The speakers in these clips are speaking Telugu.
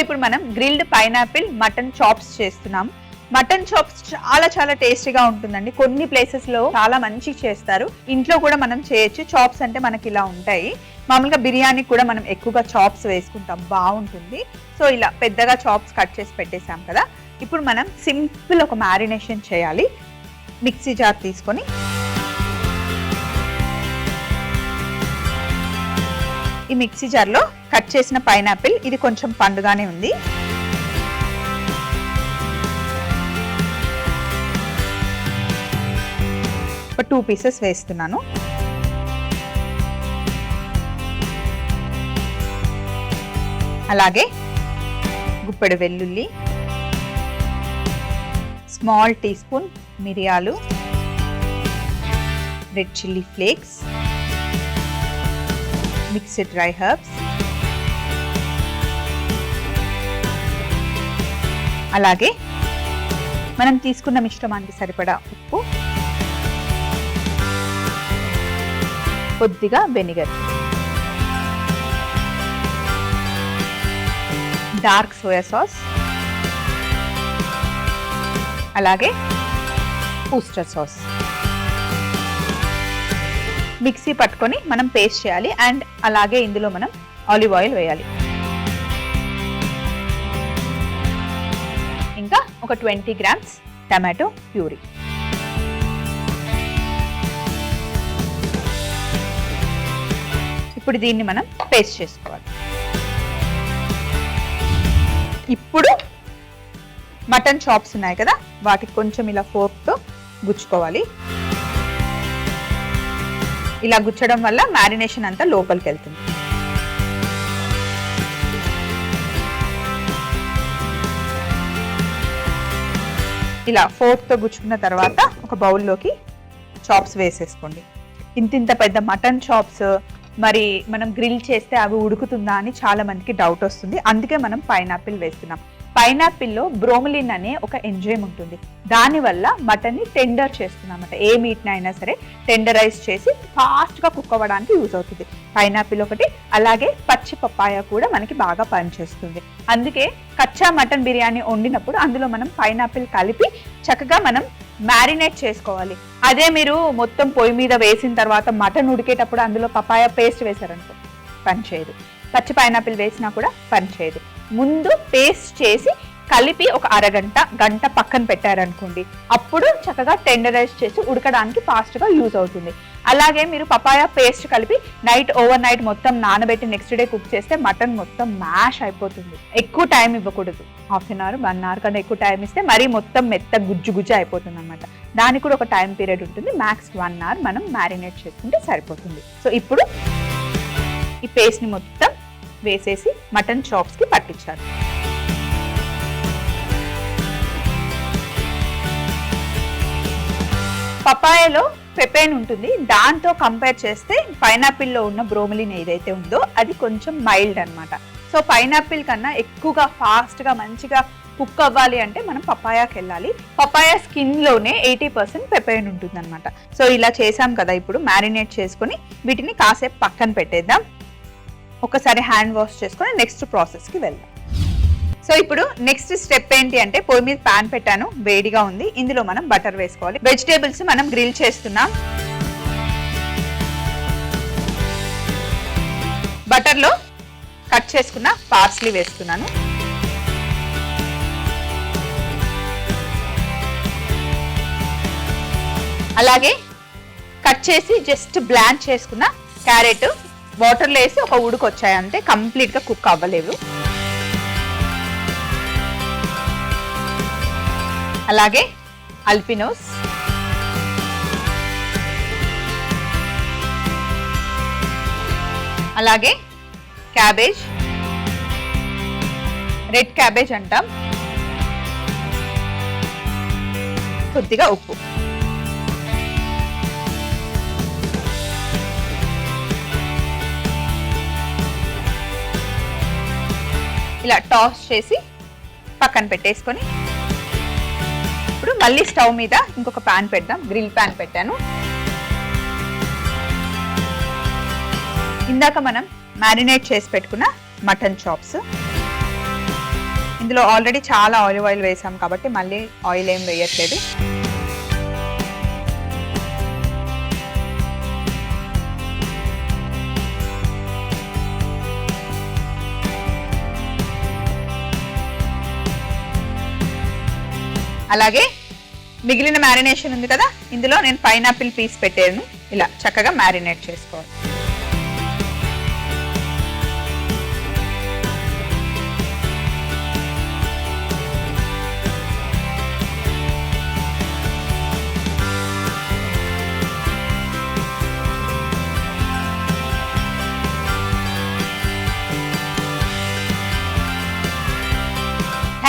ఇప్పుడు మనం గ్రిల్డ్ పైనాపిల్ మటన్ చాప్స్ చేస్తున్నాం. మటన్ చాప్స్ చాలా టేస్టీగా ఉంటుందండి. కొన్ని ప్లేసెస్ లో చాలా మంచి చేస్తారు, ఇంట్లో కూడా మనం చేయొచ్చు. చాప్స్ అంటే మనకి ఇలా ఉంటాయి. మామూలుగా బిర్యానీ కూడా మనం ఎక్కువగా చాప్స్ వేసుకుంటాం, బాగుంటుంది. సో ఇలా పెద్దగా చాప్స్ కట్ చేసి పెట్టేసాం కదా. ఇప్పుడు మనం సింపుల్ ఒక మ్యారినేషన్ చేయాలి. మిక్సీ జార్ తీసుకొని ఈ మిక్సీ జార్లో కట్ చేసిన పైనాపిల్, ఇది కొంచెం పండుగానే ఉంది, ఒక 2 పీసెస్ వేస్తున్నాను. అలాగే గుప్పెడు వెల్లుల్లి, స్మాల్ టీ స్పూన్ మిరియాలు, red chilli flakes, mixed dry herbs, అలాగే మనం తీసుకున్న మిశ్రమానికి సరిపడా ఉప్పు, కొద్దిగా వెనిగర్, డార్క్ సోయా సాస్, అలాగే ఊస్టర్ సాస్. మిక్సీ పట్టుకొని మనం పేస్ట్ చేయాలి. అండ్ అలాగే ఇందులో మనం ఆలివ్ ఆయిల్ వేయాలి. ఇంకా ఒక 20 గ్రామ్స్ టమాటో ప్యూరీ. ఇప్పుడు దీన్ని మనం పేస్ట్ చేసుకోవాలి. ఇప్పుడు మటన్ చాప్స్ ఉన్నాయి కదా, వాటికి కొంచెం ఇలా ఫోర్క్తో గుచ్చుకోవాలి. ఇలా గుచ్చడం వల్ల మ్యారినేషన్ అంతా లోపలికి వెళ్తుంది. ఇలా ఫోర్క్తో గుచ్చుకున్న తర్వాత ఒక బౌల్లోకి చాప్స్ వేసేసుకోండి. ఇంత పెద్ద మటన్ చాప్స్ మరి మనం గ్రిల్ చేస్తే అవి ఉడుకుతుందా అని చాలా మందికి డౌట్ వస్తుంది. అందుకే మనం పైనాపిల్ వేస్తున్నాం. పైనాపిల్లో బ్రోమిలిన్ అనే ఒక ఎంజైమ్ ఉంటుంది, దానివల్ల మటన్ని టెండర్ చేస్తుందన్నమాట. ఏ మీట్ని అయినా సరే టెండరైజ్ చేసి ఫాస్ట్గా కుక్ అవ్వడానికి యూజ్ అవుతుంది పైనాపిల్ ఒకటి. అలాగే పచ్చి పప్పాయ కూడా మనకి బాగా పనిచేస్తుంది. అందుకే కచ్చా మటన్ బిర్యానీ వండినప్పుడు అందులో మనం పైనాపిల్ కలిపి చక్కగా మనం మ్యారినేట్ చేసుకోవాలి. అదే మీరు మొత్తం పొయ్యి మీద వేసిన తర్వాత మటన్ ఉడికేటప్పుడు అందులో పపాయ పేస్ట్ వేశారనుకో పనిచేయదు. పచ్చి పైనాపిల్ వేసినా కూడా పనిచేయదు. ముందు పేస్ట్ చేసి కలిపి ఒక గంట పక్కన పెట్టారనుకోండి, అప్పుడు చక్కగా టెండరైజ్ చేసి ఉడకడానికి ఫాస్ట్గా యూజ్ అవుతుంది. అలాగే మీరు పపాయ పేస్ట్ కలిపి ఓవర్ నైట్ మొత్తం నానబెట్టి నెక్స్ట్ డే కుక్ చేస్తే మటన్ మొత్తం మ్యాష్ అయిపోతుంది. ఎక్కువ టైం ఇవ్వకూడదు, 1/2 అవర్ 1 అవర్ కన్నా ఎక్కువ టైం ఇస్తే మరీ మొత్తం మెత్త గుజ్జు అయిపోతుంది అనమాట. దానికి కూడా ఒక టైం పీరియడ్ ఉంటుంది. మ్యాక్స్ 1 అవర్ మనం మ్యారినేట్ చేసుకుంటే సరిపోతుంది. సో ఇప్పుడు ఈ పేస్ట్ని మొత్తం వేసేసి మటన్ చాప్స్కి పట్టించాలి. పపాయలో పెపైన్ ఉంటుంది, దాంతో కంపేర్ చేస్తే పైనాపిల్లో ఉన్న బ్రోమిలిన్ ఏదైతే ఉందో అది కొంచెం మైల్డ్ అనమాట. సో పైనాపిల్ కన్నా ఎక్కువగా ఫాస్ట్గా మంచిగా కుక్ అవ్వాలి అంటే మనం పపాయాకి వెళ్ళాలి. పపాయ స్కిన్లోనే 80% పెపైన్ ఉంటుంది అనమాట. సో ఇలా చేసాం కదా, ఇప్పుడు మ్యారినేట్ చేసుకొని వీటిని కాసేపు పక్కన పెట్టేద్దాం. ఒకసారి హ్యాండ్ వాష్ చేసుకొని నెక్స్ట్ ప్రాసెస్కి వెళ్దాం. సో ఇప్పుడు నెక్స్ట్ స్టెప్ ఏంటి అంటే, పొయ్యి మీద ప్యాన్ పెట్టాను, వేడిగా ఉంది. ఇందులో మనం బటర్ వేసుకోవాలి. వెజిటేబుల్స్ మనం గ్రిల్ చేస్తున్నాం. బటర్లో కట్ చేసుకున్న పార్స్లీ వేస్తున్నాను. అలాగే కట్ చేసి జస్ట్ బ్లాంచ్ చేసుకున్న క్యారెట్ వాటర్లో వేసి ఒక ఉడుకు వచ్చాయి అంతే, కంప్లీట్గా కుక్ అవ్వలేవు. అలాగే అల్పినోస్, అలాగే క్యాబేజ్, రెడ్ క్యాబేజ్ అంటాం, కొద్దిగా ఉప్పు. ఇలా టాస్ చేసి పక్కన పెట్టేసుకొని ఇప్పుడు మళ్ళీ స్టవ్ మీద ఇంకొక ప్యాన్ పెడదాం. గ్రిల్ ప్యాన్ పెట్టాను. ఇందాక మనం మ్యారినేట్ చేసి పెట్టుకున్న మటన్ చాప్స్, ఇందులో ఆల్రెడీ చాలా ఆలివ్ ఆయిల్ వేసాం కాబట్టి మళ్ళీ ఆయిల్ ఏం వేయట్లేదు. అలాగే మిగిలిన మ్యారినేషన్ ఉంది కదా, ఇందులో నేను పైనాపిల్ పీస్ పెట్టాను. ఇలా చక్కగా మ్యారినేట్ చేసుకోవాలి.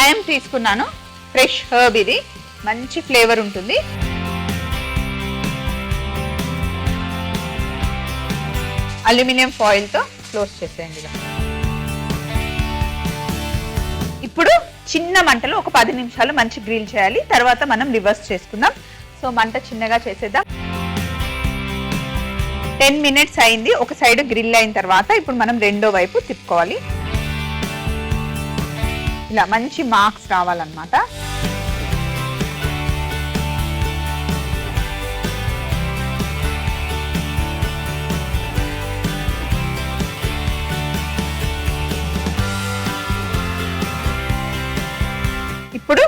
థైమ్ తీసుకున్నాను, ఫ్రెష్ హర్బ్, ఇది మంచి ఫ్లేవర్ ఉంటుంది. అల్యూమినియం ఫాయిల్తో క్లోజ్ చేసేయండి. ఇప్పుడు చిన్న మంటలో ఒక 10 నిమిషాలు మంచి గ్రిల్ చేయాలి. తర్వాత మనం రివర్స్ చేసుకుందాం. సో మంట చిన్నగా చేసేద్దాం. 10 మినిట్స్ అయింది. ఒక సైడ్ గ్రిల్ అయిన తర్వాత ఇప్పుడు మనం రెండో వైపు తిప్పుకోవాలి. ఇలా మంచి మార్క్స్ రావాలన్నమాట. ఇప్పుడు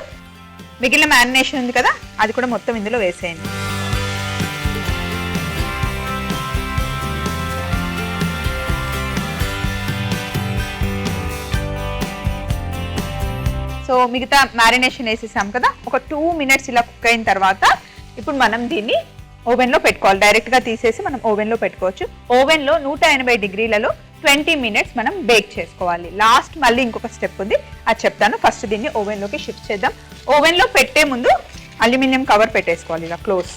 మిగిలిన మ్యారినేషన్ ఉంది కదా, అది కూడా మొత్తం ఇందులో వేసేయండి. సో మిగతా మ్యారినేషన్ వేసేసాం కదా, ఒక 2 మినిట్స్ ఇలా కుక్ అయిన తర్వాత ఇప్పుడు మనం దీన్ని ఓవెన్లో పెట్టుకోవాలి. డైరెక్ట్గా తీసేసి మనం ఓవెన్లో పెట్టుకోవచ్చు. ఓవెన్లో 180 డిగ్రీలలో 20 మినిట్స్ మనం బేక్ చేసుకోవాలి. లాస్ట్ మళ్ళీ ఇంకొక స్టెప్ ఉంది, అది చెప్తాను. ఫస్ట్ దీన్ని ఓవెన్లోకి షిఫ్ట్ చేద్దాం. ఓవెన్లో పెట్టే ముందు అల్యూమినియం కవర్ పెట్టేసుకోవాలి. ఇలా క్లోజ్,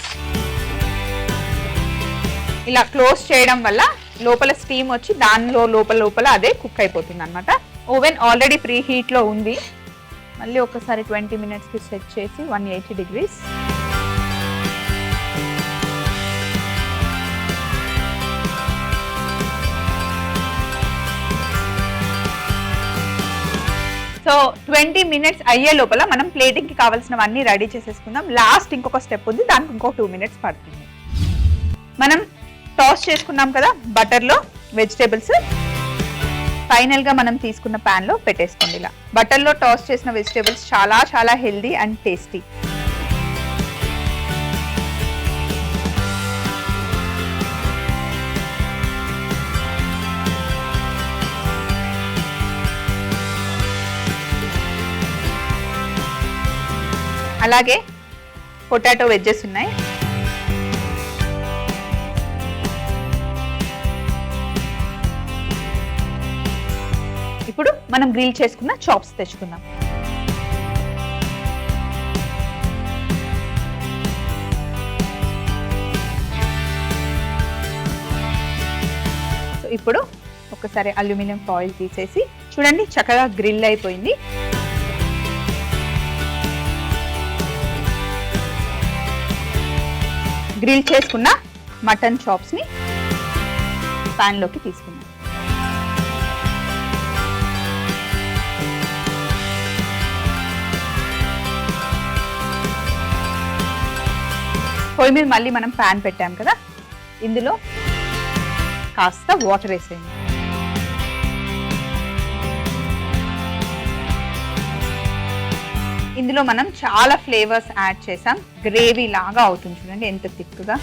ఇలా క్లోజ్ చేయడం వల్ల లోపల స్టీమ్ వచ్చి దానిలో లోపల అదే కుక్ అయిపోతుంది అనమాట. ఓవెన్ ఆల్రెడీ ప్రీ హీట్లో ఉంది. మళ్ళీ ఒకసారి 20 మినిట్స్కి సెట్ చేసి 180 డిగ్రీస్. సో 20 మినిట్స్ అయ్యే లోపల మనం ప్లేటింగ్కి కావాల్సినవన్నీ రెడీ చేసేసుకుందాం. లాస్ట్ ఇంకొక స్టెప్ ఉంది, దానికి ఇంకో 2 మినిట్స్ పడుతుంది. మనం టాస్ చేసుకున్నాం కదా బటర్లో వెజిటేబుల్స్, ఫైనల్గా మనం తీసుకున్న ప్యాన్లో పెట్టేసుకోండి. ఇలా బటర్లో టాస్ చేసిన వెజిటేబుల్స్ చాలా చాలా హెల్దీ అండ్ టేస్టీ. అలాగే పొటాటో వెజ్జెస్ ఉన్నాయి. ఇప్పుడు మనం గ్రిల్ చేసుకున్న చాప్స్ తెచ్చుకుందాం. సో ఇప్పుడు ఒకసారి అల్యూమినియం ఫాయిల్ తీసేసి చూడండి, చక్కగా గ్రిల్ అయిపోయింది. గ్రిల్ చేసుకున్న మటన్ చాప్స్ని ప్యాన్లోకి తీసుకున్నాం. పొయ్యి మీద మళ్ళీ మనం ప్యాన్ పెట్టాం కదా, ఇందులో కాస్త వాటర్ వేసేయండి. ఇందులో మనం చాలా ఫ్లేవర్స్ యాడ్ చేసాం. గ్రేవీ లాగా అవుతుంది చూడండి, ఎంత థిక్గా,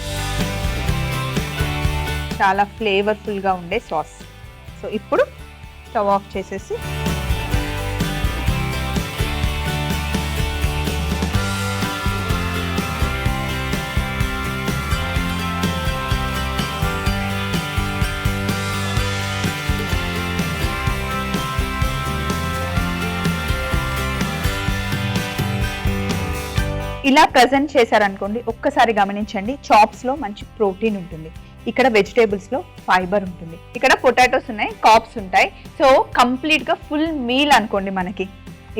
చాలా ఫ్లేవర్ఫుల్గా ఉండే సాస్. సో ఇప్పుడు స్టవ్ ఆఫ్ చేసేసి ఇలా ప్రజెంట్ చేశారనుకోండి, ఒక్కసారి గమనించండి, చాప్స్లో మంచి ప్రోటీన్ ఉంటుంది, ఇక్కడ వెజిటేబుల్స్లో ఫైబర్ ఉంటుంది, ఇక్కడ పొటాటోస్ ఉన్నాయి, కార్బ్స్ ఉంటాయి. సో కంప్లీట్గా ఫుల్ మీల్ అనుకోండి. మనకి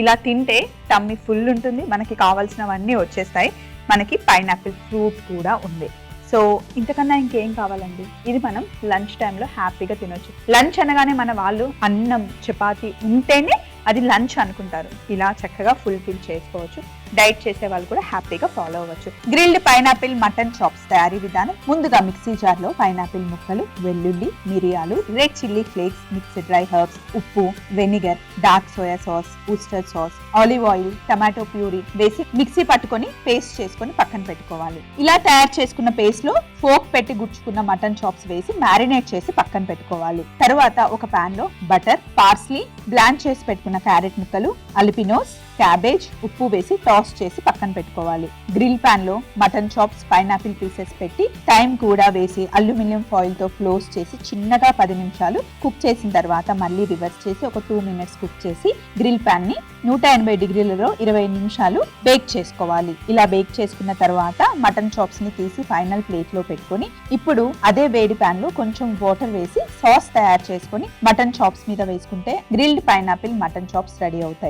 ఇలా తింటే టమ్మీ ఫుల్ ఉంటుంది, మనకి కావాల్సినవన్నీ వచ్చేస్తాయి. మనకి పైనాపిల్ ఫ్రూట్ కూడా ఉంది. సో ఇంతకన్నా ఇంకేం కావాలండి, ఇది మనం లంచ్ టైంలో హ్యాపీగా తినొచ్చు. లంచ్ అనగానే మన వాళ్ళు అన్నం చపాతి ఉంటేనే అది లంచ్ అనుకుంటారు. ఇలా చక్కగా ఫుల్ఫిల్ చేసుకోవచ్చు. డైట్ చేసే వాళ్ళు కూడా హ్యాపీగా ఫాలో అవ్వచ్చు. గ్రిల్డ్ పైనాపిల్ మటన్ చాప్స్ తయారీ విధానం: ముందుగా మిక్సీ జార్ లో పైనాపిల్ ముక్కలు, వెల్లుల్లి, మిరియాలు, red chilli flakes, mixed dry herbs, ఉప్పు, vinegar, dark soya sauce, Worcester sauce, olive oil, tomato puree వేసి మిక్సీ పట్టుకొని పేస్ట్ చేసుకొని పక్కన పెట్టుకోవాలి. ఇలా తయారు చేసుకున్న పేస్ట్ లో ఫోక్ పెట్టి గుచ్చుకున్న మటన్ చాప్స్ వేసి మ్యారినేట్ చేసి పక్కన పెట్టుకోవాలి. తర్వాత ఒక పాన్ లో బటర్, పార్స్లీ, బ్లాంచ్ చేసి పెట్టుకున్న క్యారెట్ ముక్కలు, అల్పినోస్, క్యాబేజ్, ఉప్పు వేసి టాస్ చేసి పక్కన పెట్టుకోవాలి. గ్రిల్ పాన్ లో మటన్ చాప్స్, పైనాపిల్ పీసెస్ పెట్టి టైం కూడా వేసి అల్యూమినియం ఫాయిల్ తో క్లోజ్ చేసి చిన్నగా 10 నిమిషాలు కుక్ చేసిన తర్వాత మళ్ళీ రివర్స్ చేసి ఒక 2 మినిట్స్ కుక్ చేసి గ్రిల్ పాన్ ని 180 డిగ్రీలలో 20 నిమిషాలు బేక్ చేసుకోవాలి. ఇలా బేక్ చేసుకున్న తర్వాత మటన్ చాప్స్ ని తీసి ఫైనల్ ప్లేట్ లో పెట్టుకొని ఇప్పుడు అదే వేడి పాన్ లో కొంచెం వాటర్ వేసి సాస్ తయారు చేసుకొని మటన్ చాప్స్ మీద వేసుకుంటే grilled pineapple mutton chops ready అవుతాయి.